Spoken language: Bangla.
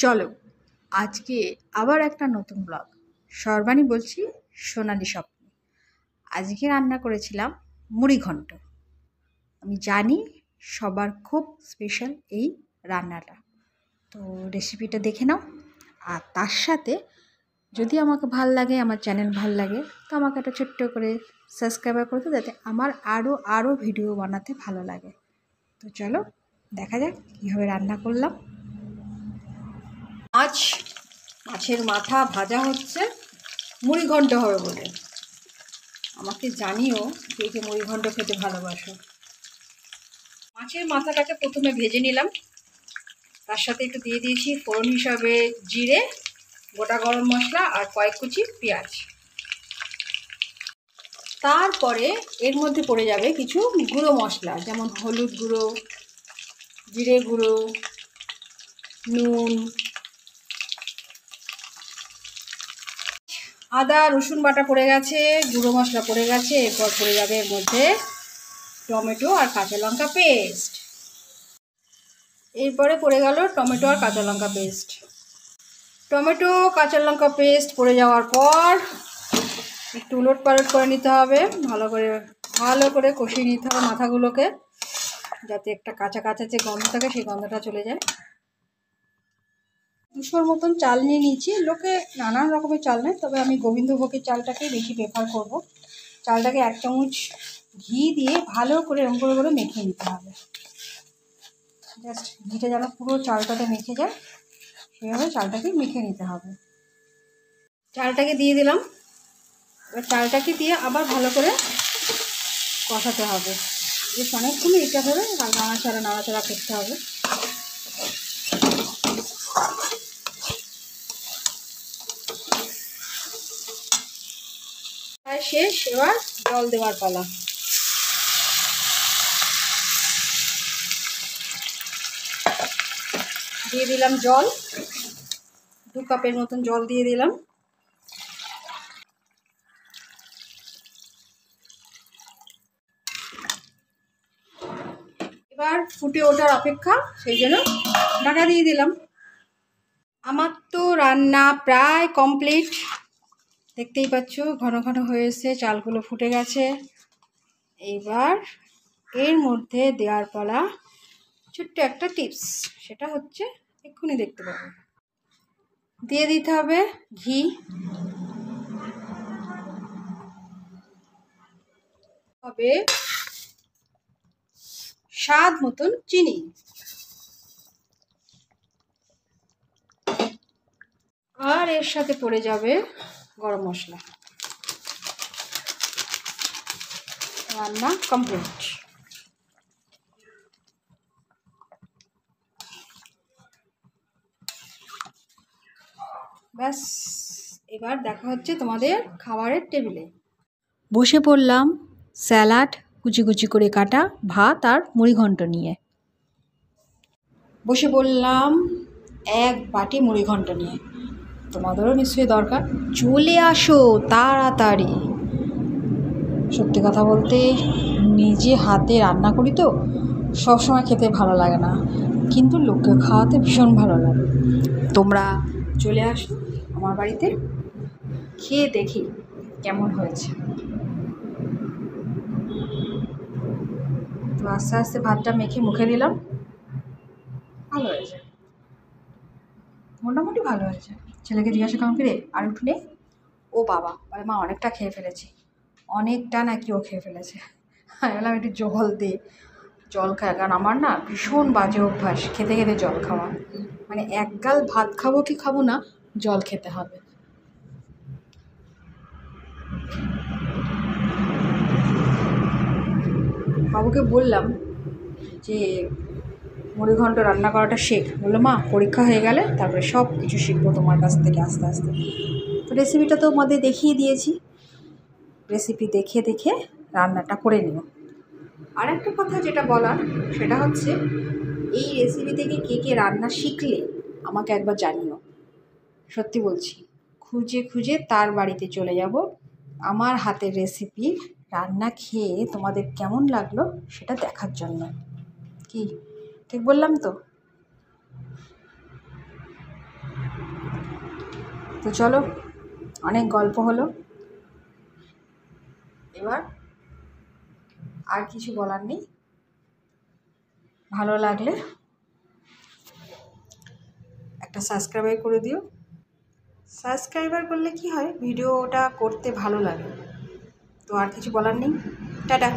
চলো আজকে আবার একটা নতুন ব্লগ। সর্বাণী বলছি, সোনালি স্বপ্ন। আজকে রান্না করেছিলাম মুড়ি ঘন্ট। আমি জানি সবার খুব স্পেশাল এই রান্নাটা, তো রেসিপিটা দেখে নাও। আর তার সাথে যদি আমাকে ভাল লাগে, আমার চ্যানেল ভাল লাগে, তো আমাকে একটা ছোট্ট করে সাবস্ক্রাইব করতে, যাতে আমার আরও ভিডিও বানাতে ভালো লাগে। তো চলো দেখা যাক কীভাবে রান্না করলাম। মাছের মাথা ভাজা হচ্ছে, মুড়ি ঘন্ট হবে বলে। আমাকে জানিও কে কে মুড়ি ঘন্ট খেতে ভালোবাসো। মাছের মাথাটাকে প্রথমে ভেজে নিলাম, তার সাথে একটু দিয়ে দিয়েছি ফোড়ন হিসাবে জিরে, গোটা গরম মশলা আর কয়েক কুচি পেঁয়াজ। তারপরে এর মধ্যে পড়ে যাবে কিছু গুঁড়ো মশলা, যেমন হলুদ গুঁড়ো, জিরে গুঁড়ো, নুন, আদা রসুন বাটা পড়ে গেছে, গুঁড়ো মশলা পড়ে গেছে। এরপর পড়ে যাবে এর মধ্যে টমেটো আর কাঁচা লঙ্কা পেস্ট। এরপরে পড়ে গেল টমেটো আর কাঁচা লঙ্কা পেস্ট। টমেটো কাঁচা লঙ্কা পেস্ট পড়ে যাওয়ার পর একটু উলট পালট করে নিতে হবে, ভালো করে কষিয়ে নিতে হবে মাথাগুলোকে, যাতে একটা কাঁচা কাঁচা যে গন্ধ থাকে সেই গন্ধটা চলে যায়। 200 মতন চাল নিয়ে নিয়েছি। লোকে নানান রকমের চাল নেয়, তবে আমি গোবিন্দভোগের চালটাকেই বেশি প্রেফার করব। চালটাকে 1 চামচ ঘি দিয়ে ভালো করে এরকম করে মেখে নিতে হবে। জাস্ট ঘিটা যেন পুরো চালটাতে মেখে যায়, সেভাবে চালটাকে মেখে নিতে হবে। চালটাকে দিয়ে দিলাম। এবার চালটাকে দিয়ে আবার ভালো করে কষাতে হবে। বেশ অনেকক্ষণ এটা ধরে নাড়াচাড়া করতে হবে। প্রায় শেষ, এবার জল দেওয়ার পালা। দিয়ে দিলাম জল, 2 কাপের মতন জল দিয়ে দিলাম। এবার ফুটে ওঠার অপেক্ষা, সেই জন্য ঢাকা দিয়ে দিলাম। আমার তো রান্না প্রায় কমপ্লিট, দেখতেই পাচ্ছ ঘন ঘন হয়েছে, চালগুলো ফুটে গেছে। এবার এর মধ্যে দেওয়ার পালা ছোট্ট একটা টিপস, সেটা হচ্ছে এক্ষুনি দেখতে পাবো। দিয়ে দিতে হবে ঘি, হবে স্বাদ মতন চিনি, আর এর সাথে পড়ে যাবে গরম মশলা। রান্না কমপ্লিট। ব্যাস, এবার দেখা হচ্ছে তোমাদের খাবারের টেবিলে। বসে পড়লাম স্যালাড, কুচি কুচি করে কাটা, ভাত আর মুড়ি ঘন্ট নিয়ে। বসে পড়লাম 1 বাটি মুড়ি ঘন্ট নিয়ে। তোমাদেরও নিশ্চয়ই দরকার, চলে আসো তাড়াতাড়ি। সত্যি কথা বলতে, নিজে হাতে রান্না করি তো সবসময় খেতে ভালো লাগে না, কিন্তু লোককে খাওয়াতে ভীষণ ভালো লাগে। তোমরা চলে আসো আমার বাড়িতে, খেয়ে দেখি কেমন হয়েছে। তো আস্তে আস্তে ভাতটা মেখে মুখে দিলাম। ভালো হয়েছে, মোটামুটি ভালো হয়েছে। ছেলেকে জিজ্ঞাসা করলাম, রে আর একটু নেই? ও বাবা, বলে মা অনেকটা খেয়ে ফেলেছি। অনেকটা নাকি ও খেয়ে ফেলেছে। আমি বললাম একটু জল দে, জল খায়। কারণ আমার না ভীষণ বাজে অভ্যাস খেতে খেতে জল খাওয়া, মানে 1 গাল ভাত খাবো কি খাবো না, জল খেতে হবে। বাবুকে বললাম যে মুড়ি ঘন্ট রান্না করাটা শেখ। বললো মা পরীক্ষা হয়ে গেলে তারপরে সব কিছু শিখবো তোমার কাছ থেকে আস্তে আস্তে। তো রেসিপিটা তো তোমাদের দেখিয়ে দিয়েছি, রেসিপি দেখে দেখে রান্নাটা করে নিও। আর একটা কথা যেটা বলার, সেটা হচ্ছে এই রেসিপি থেকে কে কে রান্না শিখলে আমাকে একবার জানিও। সত্যি বলছি, খুঁজে খুঁজে তার বাড়িতে চলে যাব আমার হাতের রেসিপি রান্না খেয়ে তোমাদের কেমন লাগলো সেটা দেখার জন্য। কি ঠিক বললাম তো? তো চলো, অনেক গল্প হলো, এবার আর কিছু বলার নেই। ভালো লাগলে একটা সাবস্ক্রাইব করে দিও। সাবস্ক্রাইবার করলে কি হয়, ভিডিওটা করতে ভালো লাগে। তো আর কিছু বলার নেই, টাটা।